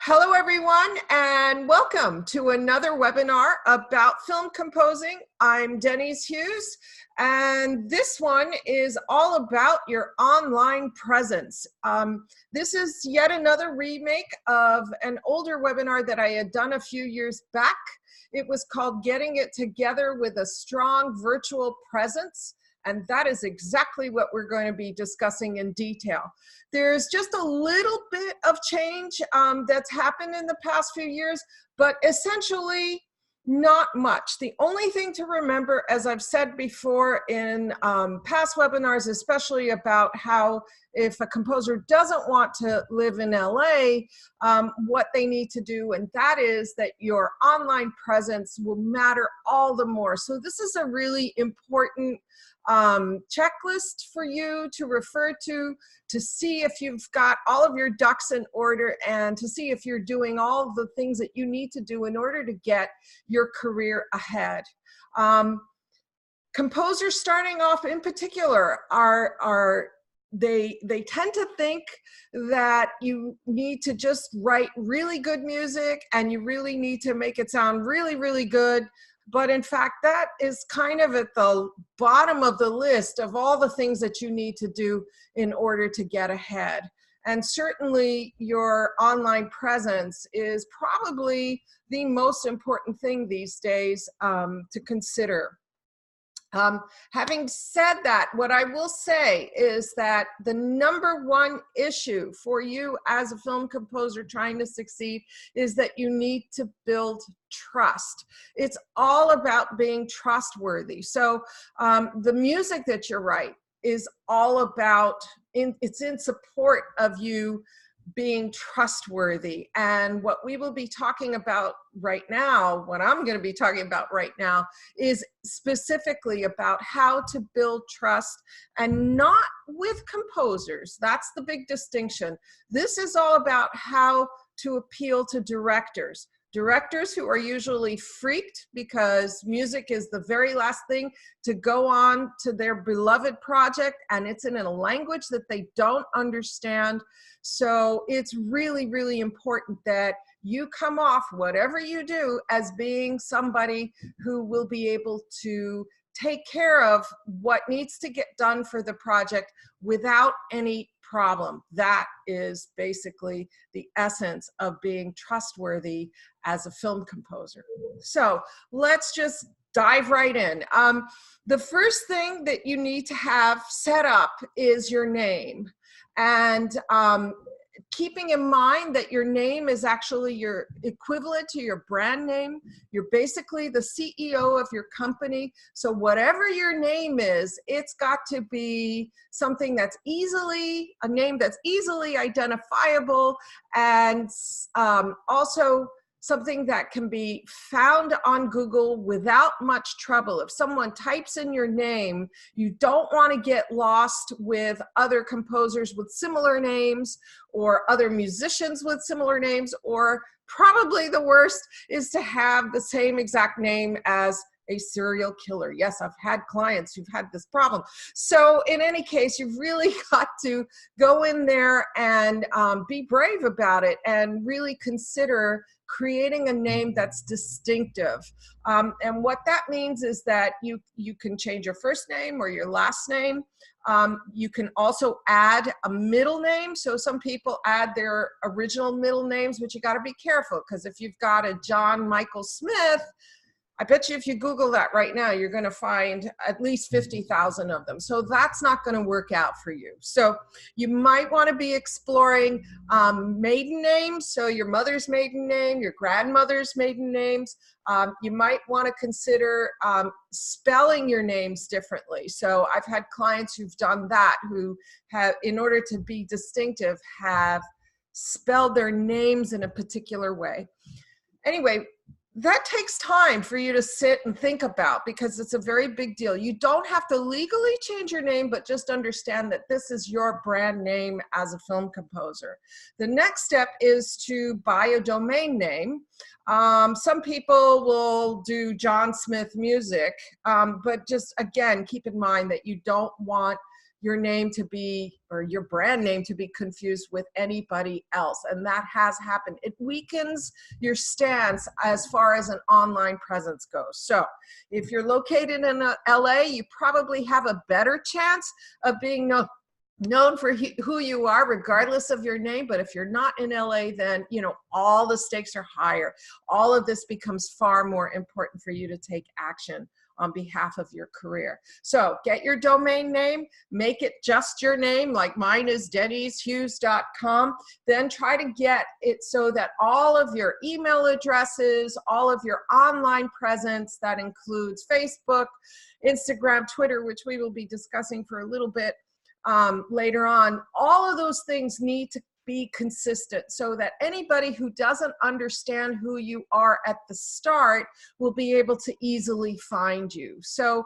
Hello, everyone, and welcome to another webinar about film composing. I'm Deniz Hughes, and this one is all about your online presence. This is yet another remake of an older webinar that I had done a few years back. It was called Getting It Together with a Strong Virtual Presence. And that is exactly what we're going to be discussing in detail. There's just a little bit of change that's happened in the past few years, but essentially not much. The only thing to remember, as I've said before in past webinars, especially about how if a composer doesn't want to live in LA, what they need to do, and that is that your online presence will matter all the more. So this is a really important checklist for you to refer to see if you've got all of your ducks in order and to see if you're doing all the things that you need to do in order to get your career ahead. Composers starting off in particular they tend to think that you need to just write really good music and you really need to make it sound really, really good. But in fact, that is kind of at the bottom of the list of all the things that you need to do in order to get ahead. And certainly your online presence is probably the most important thing these days to consider. Having said that, what I will say is that the #1 issue for you as a film composer trying to succeed is that you need to build trust. It's all about being trustworthy. So the music that you write is all about, it's in support of you being trustworthy. And what we will be talking about right now, what I'm going to be talking about right now, is specifically about how to build trust, and not with composers. That's the big distinction. This is all about how to appeal to directors. Directors who are usually freaked because music is the very last thing to go on to their beloved project, and it's in a language that they don't understand. So it's really, really important that you come off, whatever you do, as being somebody who will be able to take care of what needs to get done for the project without any problem. That is basically the essence of being trustworthy as a film composer. So let's just dive right in. The first thing that you need to have set up is your name. And keeping in mind that your name is actually your equivalent to your brand name. You're basically the CEO of your company. So whatever your name is, it's got to be something that's a name that's easily identifiable, and also something that can be found on Google without much trouble. If someone types in your name, you don't want to get lost with other composers with similar names or other musicians with similar names, or probably the worst is to have the same exact name as a serial killer. Yes, I've had clients who've had this problem. So in any case, you've really got to go in there and be brave about it and really consider creating a name that's distinctive. And what that means is that you can change your first name or your last name. You can also add a middle name. So some people add their original middle names, but you got to be careful, because if you've got a John Michael Smith, I bet you if you Google that right now, you're going to find at least 50,000 of them. So that's not going to work out for you. So you might want to be exploring maiden names. So your mother's maiden name, your grandmother's maiden names. You might want to consider spelling your names differently. So I've had clients who've done that, who have, in order to be distinctive, have spelled their names in a particular way. Anyway, that takes time for you to sit and think about, because it's a very big deal. You don't have to legally change your name, but just understand that this is your brand name as a film composer. The next step is to buy a domain name. Some people will do John Smith Music, but just again, keep in mind that you don't want your name to be, or your brand name to be confused with anybody else. And that has happened. It weakens your stance as far as an online presence goes. So if you're located in LA, you probably have a better chance of being known for who you are, regardless of your name. But if you're not in LA, then, you know, all the stakes are higher. All of this becomes far more important for you to take action on behalf of your career. So get your domain name, make it just your name, like mine is denizhughes.com. Then try to get it so that all of your email addresses, all of your online presence, that includes Facebook, Instagram, Twitter, which we will be discussing for a little bit later on, all of those things need to be consistent so that anybody who doesn't understand who you are at the start will be able to easily find you. So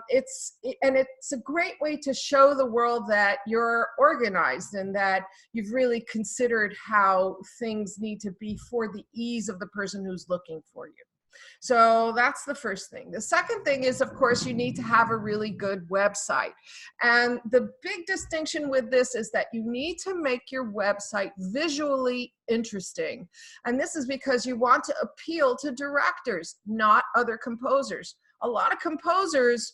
it's a great way to show the world that you're organized and that you've really considered how things need to be for the ease of the person who's looking for you. So that's the first thing. The second thing is, of course, you need to have a really good website. And the big distinction with this is that you need to make your website visually interesting. And this is because you want to appeal to directors, not other composers. A lot of composers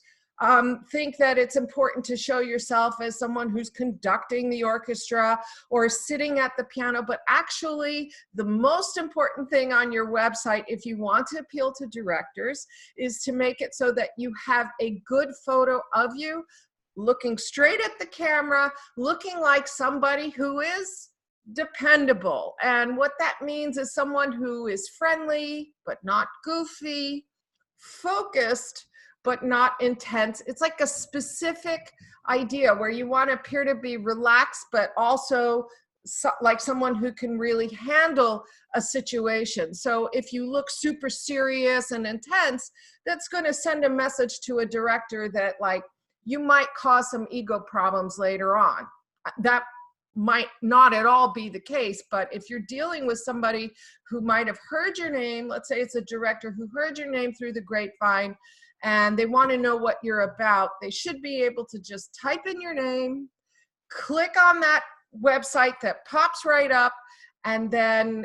think that it's important to show yourself as someone who's conducting the orchestra or sitting at the piano, but actually the most important thing on your website, if you want to appeal to directors, is to make it so that you have a good photo of you looking straight at the camera, looking like somebody who is dependable. And what that means is someone who is friendly, but not goofy, focused, but not intense. It's like a specific idea where you want to appear to be relaxed, but also like someone who can really handle a situation. So if you look super serious and intense, that's going to send a message to a director that, like, you might cause some ego problems later on. That might not at all be the case, but if you're dealing with somebody who might have heard your name, let's say it's a director who heard your name through the grapevine, and they want to know what you're about, they should be able to just type in your name, click on that website that pops right up, and then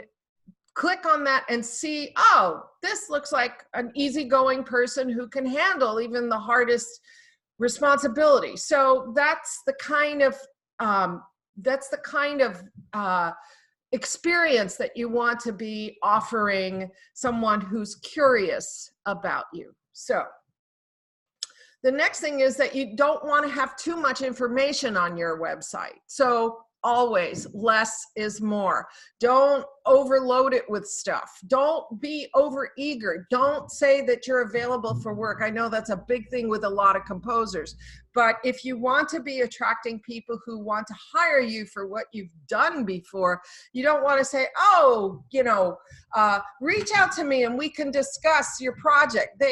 click on that and see, oh, this looks like an easygoing person who can handle even the hardest responsibility. So that's the kind of experience that you want to be offering someone who's curious about you. So the next thing is that you don't want to have too much information on your website. So always less is more. Don't overload it with stuff. Don't be overeager. Don't say that you're available for work. I know that's a big thing with a lot of composers, but if you want to be attracting people who want to hire you for what you've done before, you don't want to say, oh, you know, reach out to me and we can discuss your project.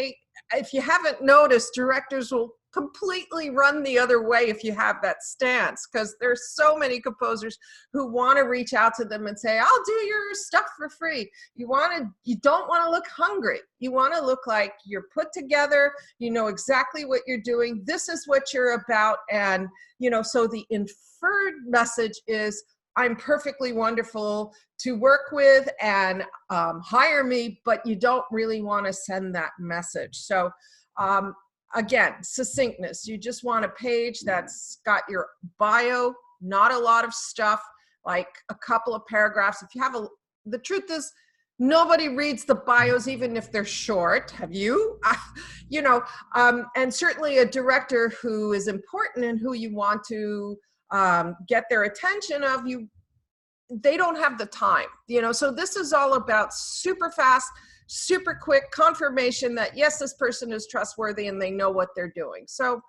If you haven't noticed, directors will completely run the other way if you have that stance, because there's so many composers who want to reach out to them and say, I'll do your stuff for free. You don't want to look hungry. You want to look like you're put together, you know exactly what you're doing, this is what you're about. And, you know, so the inferred message is, I'm perfectly wonderful to work with and hire me, but you don't really want to send that message. So again, succinctness. You just want a page that's got your bio, not a lot of stuff, like a couple of paragraphs. If you have the truth is, nobody reads the bios, even if they're short. Have you? You know, and certainly a director who is important and who you want to get their attention of, they don't have the time, you know. So this is all about super fast, super quick confirmation that yes, this person is trustworthy and they know what they're doing. So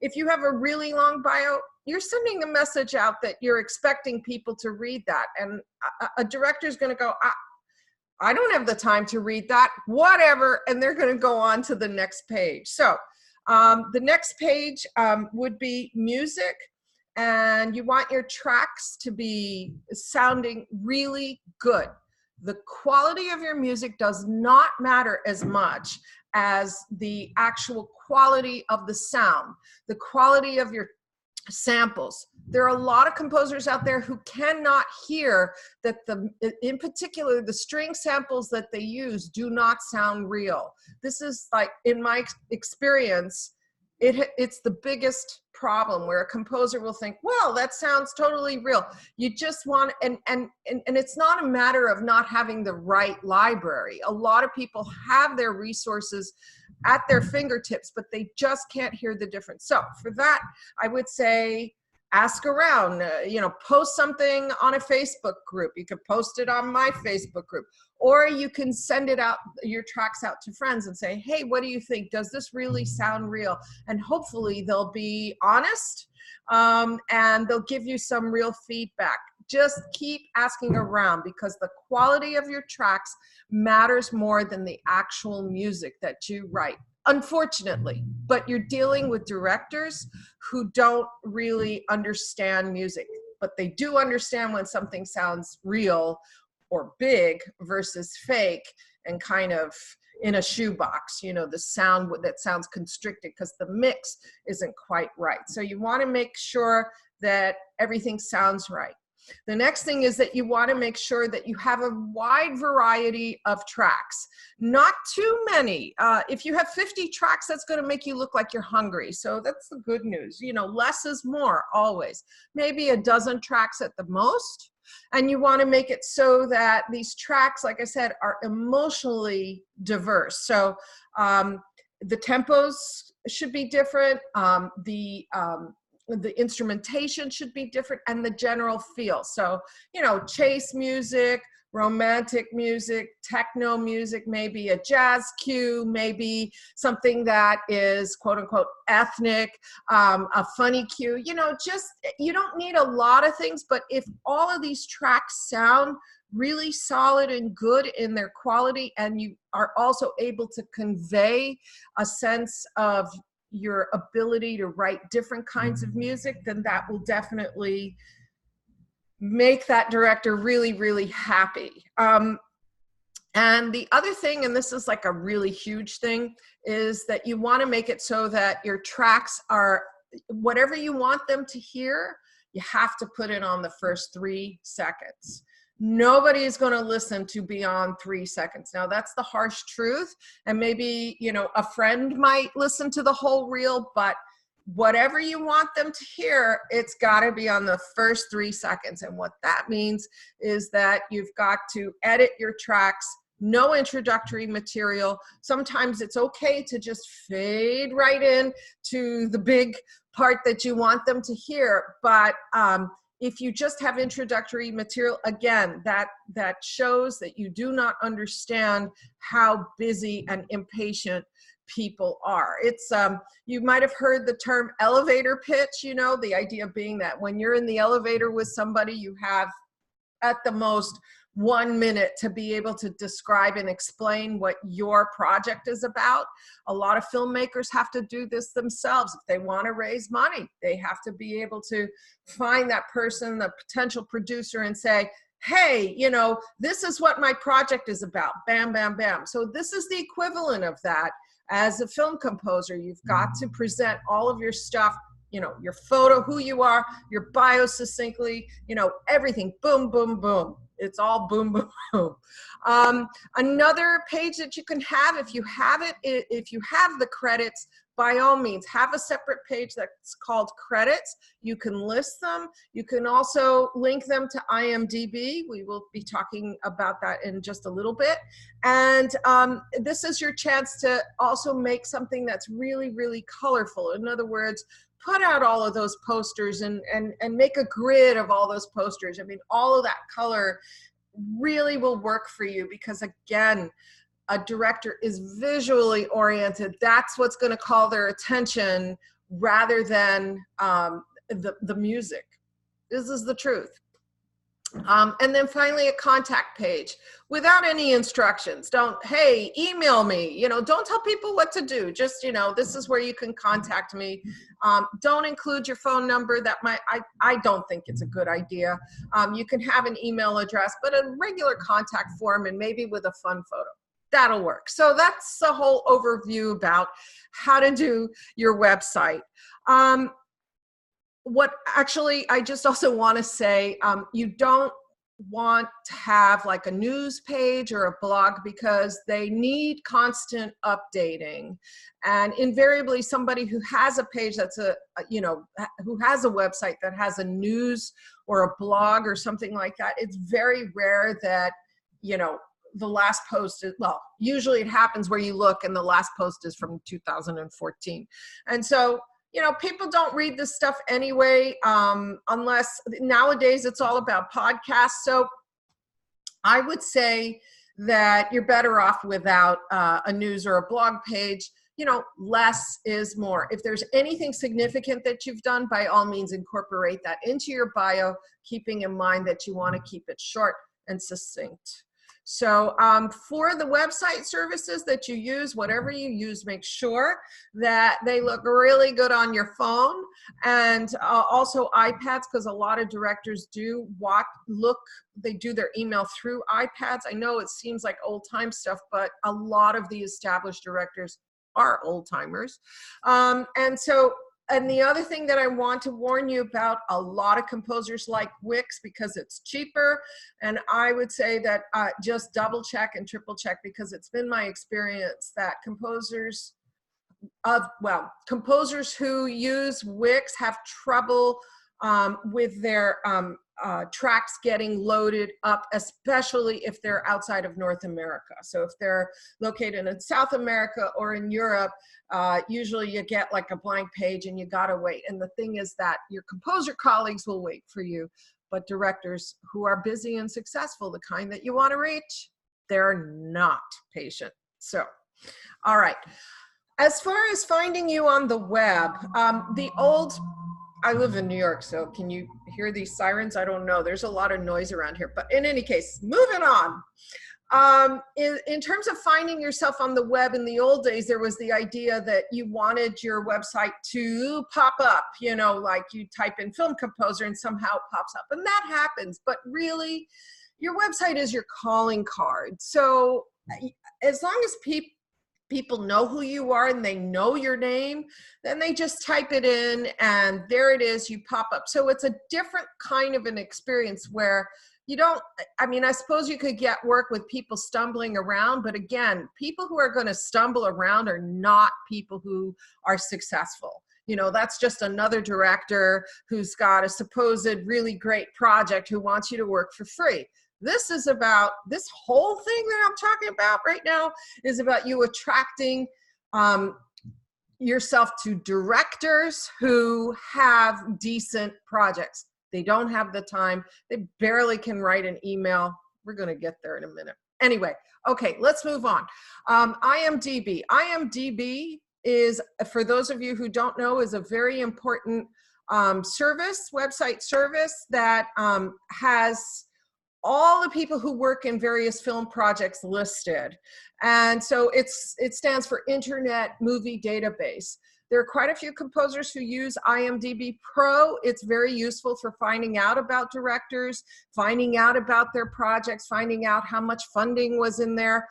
if you have a really long bio, you're sending a message out that you're expecting people to read that, and a director is going to go, I don't have the time to read that, whatever, and they're going to go on to the next page. So the next page would be music. And you want your tracks to be sounding really good. The quality of your music does not matter as much as the actual quality of the sound, the quality of your samples. There are a lot of composers out there who cannot hear that in particular, the string samples that they use do not sound real. This is like, in my experience, it's the biggest problem where a composer will think, well, that sounds totally real. You just want, and it's not a matter of not having the right library. A lot of people have their resources at their fingertips, but they just can't hear the difference. So for that, I would say, ask around, post something on a Facebook group. You could post it on my Facebook group, or you can send it out, your tracks out to friends and say, hey, what do you think? Does this really sound real? And hopefully they'll be honest, and they'll give you some real feedback. Just keep asking around, because the quality of your tracks matters more than the actual music that you write, unfortunately. But you're dealing with directors who don't really understand music, but they do understand when something sounds real or big versus fake and kind of in a shoebox, the sound that sounds constricted because the mix isn't quite right. So you want to make sure that everything sounds right. The next thing is that you want to make sure that you have a wide variety of tracks, not too many. If you have 50 tracks, that's going to make you look like you're hungry. So that's the good news. Less is more always. Maybe a dozen tracks at the most. And you want to make it so that these tracks, like I said, are emotionally diverse. So the tempos should be different. The instrumentation should be different, and the general feel. So, chase music, romantic music, techno music, maybe a jazz cue, maybe something that is quote unquote ethnic, a funny cue, you don't need a lot of things, but if all of these tracks sound really solid and good in their quality, and you are also able to convey a sense of your ability to write different kinds of music, then that will definitely make that director really, really happy. And the other thing, and this is like a really huge thing, is that you want to make it so that your tracks are, whatever you want them to hear, you have to put it on the first 3 seconds. Nobody is going to listen to beyond 3 seconds. Now, that's the harsh truth. And maybe, a friend might listen to the whole reel, but whatever you want them to hear, it's got to be on the first 3 seconds. And what that means is that you've got to edit your tracks, no introductory material. Sometimes it's okay to just fade right in to the big part that you want them to hear. But if you just have introductory material, again, that shows that you do not understand how busy and impatient people are. It's you might have heard the term elevator pitch, the idea being that when you're in the elevator with somebody, you have at the most 1 minute to be able to describe and explain what your project is about. A lot of filmmakers have to do this themselves. If they want to raise money, they have to be able to find that person, the potential producer, and say, hey, this is what my project is about. Bam, bam, bam. So this is the equivalent of that. As a film composer, you've got to present all of your stuff, your photo, who you are, your bio succinctly, everything, boom, boom, boom. It's all boom, boom, boom. Another page that you can have, if you have the credits, by all means, have a separate page that's called credits. You can list them. You can also link them to IMDb. We will be talking about that in just a little bit. And this is your chance to also make something that's really, really colorful. In other words, put out all of those posters and make a grid of all those posters. I mean, all of that color really will work for you, because again, a director is visually oriented. That's what's going to call their attention rather than the music. This is the truth. And then finally, a contact page without any instructions. Hey, email me, don't tell people what to do. Just, this is where you can contact me. Don't include your phone number. I don't think it's a good idea. You can have an email address, but a regular contact form, and maybe with a fun photo. That'll work. So that's the whole overview about how to do your website. what actually, I just also want to say, you don't want to have like a news page or a blog because they need constant updating. And invariably somebody who has a page that's who has a website that has a news or a blog or something like that, it's very rare that, the last post is, well, usually it happens where you look and the last post is from 2014. And so, people don't read this stuff anyway, unless nowadays it's all about podcasts. So I would say that you're better off without a news or a blog page. Less is more. If there's anything significant that you've done, by all means, incorporate that into your bio, keeping in mind that you want to keep it short and succinct. So for the website services that you use, whatever you use, make sure that they look really good on your phone, and also iPads, because a lot of directors do they do their email through iPads. I know it seems like old time stuff, but a lot of the established directors are old timers. And the other thing that I want to warn you about, a lot of composers like Wix because it's cheaper. And I would say that just double check and triple check, because it's been my experience that composers who use Wix have trouble with their tracks getting loaded up, especially if they're outside of North America. So if they're located in South America or in Europe, usually you get like a blank page and you gotta wait. And the thing is that your composer colleagues will wait for you, but directors who are busy and successful, the kind that you want to reach, they're not patient. So, all right. As far as finding you on the web, I live in New York, so can you hear these sirens? I don't know. There's a lot of noise around here. But in any case, moving on. In terms of finding yourself on the web, in the old days, there was the idea that you wanted your website to pop up, like you type in film composer and somehow it pops up. And that happens. But really, your website is your calling card. So as long as people know who you are and they know your name, then they just type it in and there it is, you pop up. So it's a different kind of an experience where I suppose you could get work with people stumbling around, but again, people who are going to stumble around are not people who are successful. That's just another director who's got a supposed really great project who wants you to work for free. This whole thing that I'm talking about right now is about you attracting yourself to directors who have decent projects. They don't have the time. They barely can write an email. We're going to get there in a minute. Anyway, okay, let's move on. IMDb. IMDb is, for those of you who don't know, is a very important website service that has all the people who work in various film projects listed. And so it stands for Internet Movie Database. There are quite a few composers who use IMDb Pro. It's very useful for finding out about directors, finding out about their projects, finding out how much funding was in there.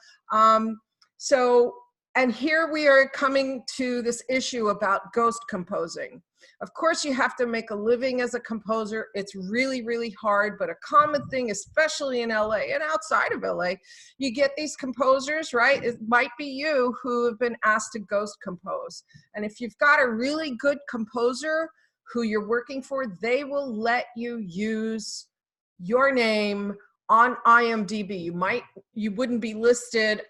And here we are coming to this issue about ghost composing. Of course, you have to make a living as a composer. It's really, really hard, but a common thing, especially in LA and outside of LA, you get these composers, right? It might be you who have been asked to ghost compose. And if you've got a really good composer who you're working for, they will let you use your name on IMDb. You wouldn't be listed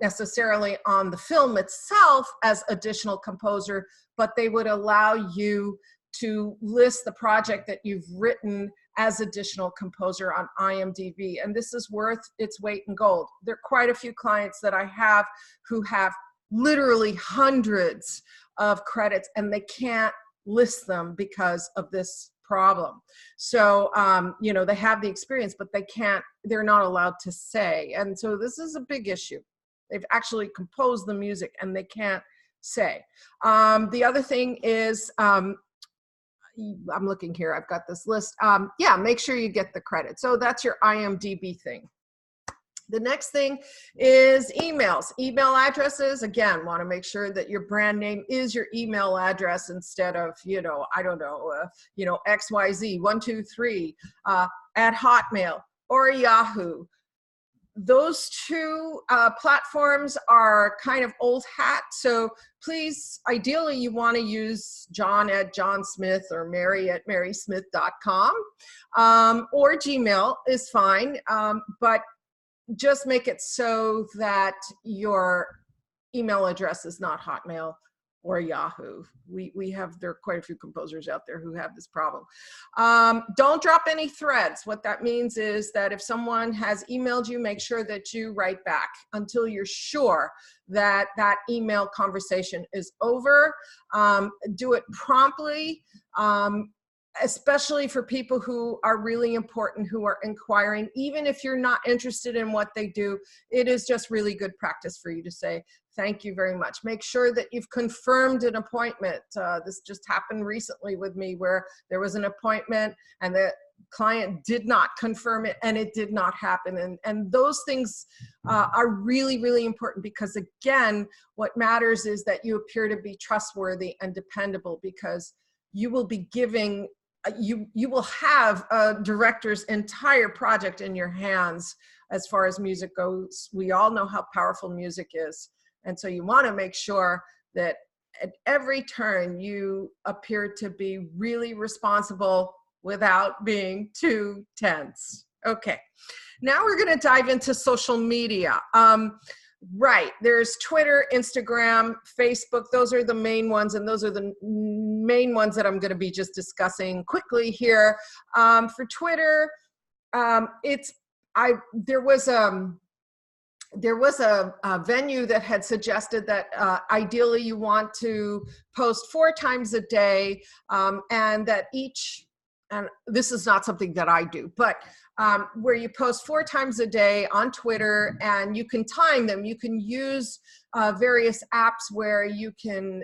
necessarily on the film itself as additional composer, but they would allow you to list the project that you've written as additional composer on IMDb. And this is worth its weight in gold. There are quite a few clients that I have who have literally hundreds of credits and they can't list them because of this problem. So, they have the experience, but they're not allowed to say. And so this is a big issue. They've actually composed the music and they can't say. The other thing is, I'm looking here, I've got this list. Make sure you get the credit. So that's your IMDb thing. The next thing is emails. Email addresses, again, want to make sure that your brand name is your email address instead of, I don't know, XYZ123 at Hotmail or Yahoo. Those two platforms are kind of old hat, so please, ideally, you want to use John at johnsmith or Mary at marysmith.com, or Gmail is fine, but just make it so that your email address is not Hotmail or Yahoo. There are quite a few composers out there who have this problem. Don't drop any threads. What that means is that if someone has emailed you, make sure that you write back until you're sure that that email conversation is over. Do it promptly. Especially for people who are really important, who are inquiring, even if you're not interested in what they do, it is just really good practice for you to say, thank you very much. Make sure that you've confirmed an appointment. This just happened recently with me where there was an appointment and the client did not confirm it and it did not happen. And those things are really, really important because, again, what matters is that you appear to be trustworthy and dependable, because you will be giving, you will have a director's entire project in your hands as far as music goes. We all know how powerful music is. And so you want to make sure that at every turn you appear to be really responsible without being too tense. Okay, now we're going to dive into social media. Right, there's Twitter, Instagram, Facebook. Those are the main ones, and those are the main ones that I'm going to be just discussing quickly here. For Twitter, there was a venue that had suggested that ideally you want to post 4 times a day, and that and this is not something that I do, but where you post 4 times a day on Twitter, and you can time them. You can use various apps where you can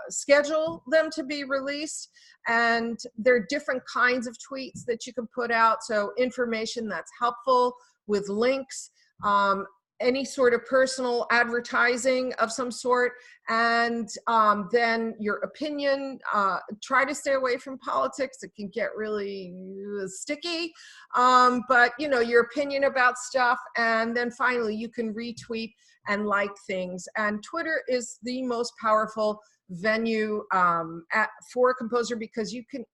schedule them to be released, and there are different kinds of tweets that you can put out. So information that's helpful with links, any sort of personal advertising of some sort, and then your opinion. Try to stay away from politics. It can get really sticky, but your opinion about stuff. And then finally, you can retweet and like things. And Twitter is the most powerful venue for a composer, because you can,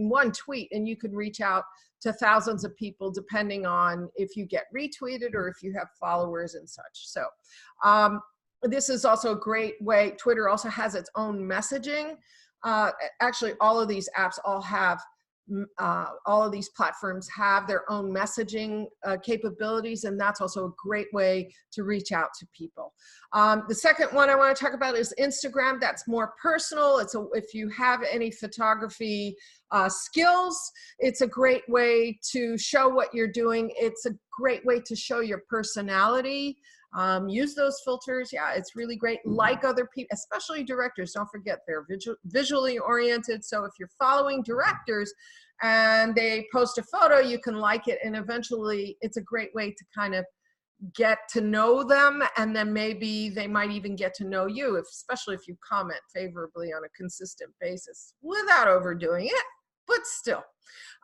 one tweet and you can reach out to thousands of people, depending on if you get retweeted or if you have followers and such. So this is also a great way. Twitter also has its own messaging. Actually, all of these apps all of these platforms have their own messaging capabilities, and that's also a great way to reach out to people. The second one I want to talk about is Instagram. That's more personal. If you have any photography skills, it's a great way to show what you're doing. It's a great way to show your personality. Use those filters. Yeah, it's really great. Like other people, especially directors. Don't forget, they're visually oriented. So if you're following directors and they post a photo, you can like it. And eventually, it's a great way to kind of get to know them. And then maybe they might even get to know you, especially if you comment favorably on a consistent basis without overdoing it, but still.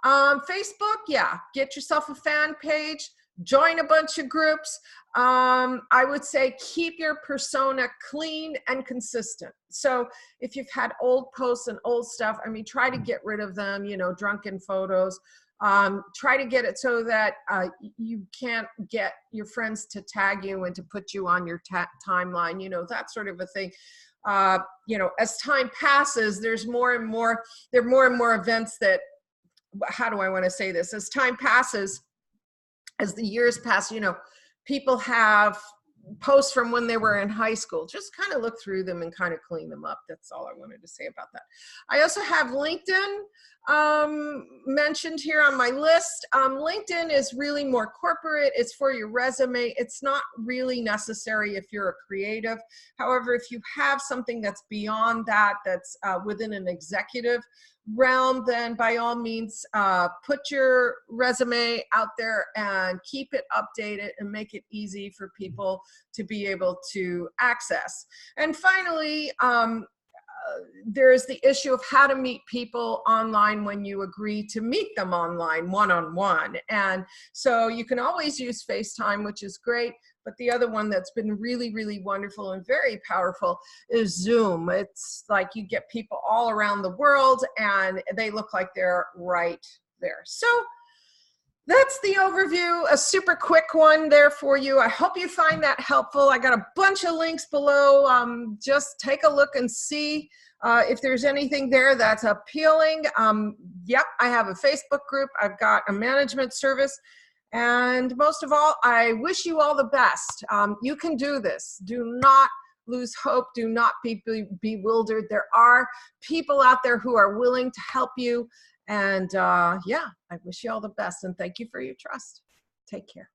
Facebook, yeah, get yourself a fan page. Join a bunch of groups. I would say keep your persona clean and consistent. So if you've had old posts and old stuff, try to get rid of them, drunken photos. Try to get it so that you can't get your friends to tag you and to put you on your timeline, that sort of a thing. As time passes, there are more and more events that, how do I want to say this? As time passes, as the years pass, people have posts from when they were in high school. Just kind of look through them and kind of clean them up. That's all I wanted to say about that. I also have LinkedIn. mentioned here on my list. LinkedIn is really more corporate. It's for your resume. It's not really necessary if you're a creative. However, if you have something that's beyond that, that's within an executive realm, then by all means, put your resume out there and keep it updated and make it easy for people to be able to access. And finally, there's the issue of how to meet people online when you agree to meet them online one-on-one. And so you can always use FaceTime, which is great. But the other one that's been really, really wonderful and very powerful is Zoom. It's like you get people all around the world and they look like they're right there. So that's the overview, a super quick one there for you. I hope you find that helpful. I got a bunch of links below. Just take a look and see if there's anything there that's appealing. Yep, I have a Facebook group. I've got a management service. And most of all, I wish you all the best. You can do this. Do not lose hope. Do not be bewildered. There are people out there who are willing to help you. And yeah, I wish you all the best and thank you for your trust. Take care.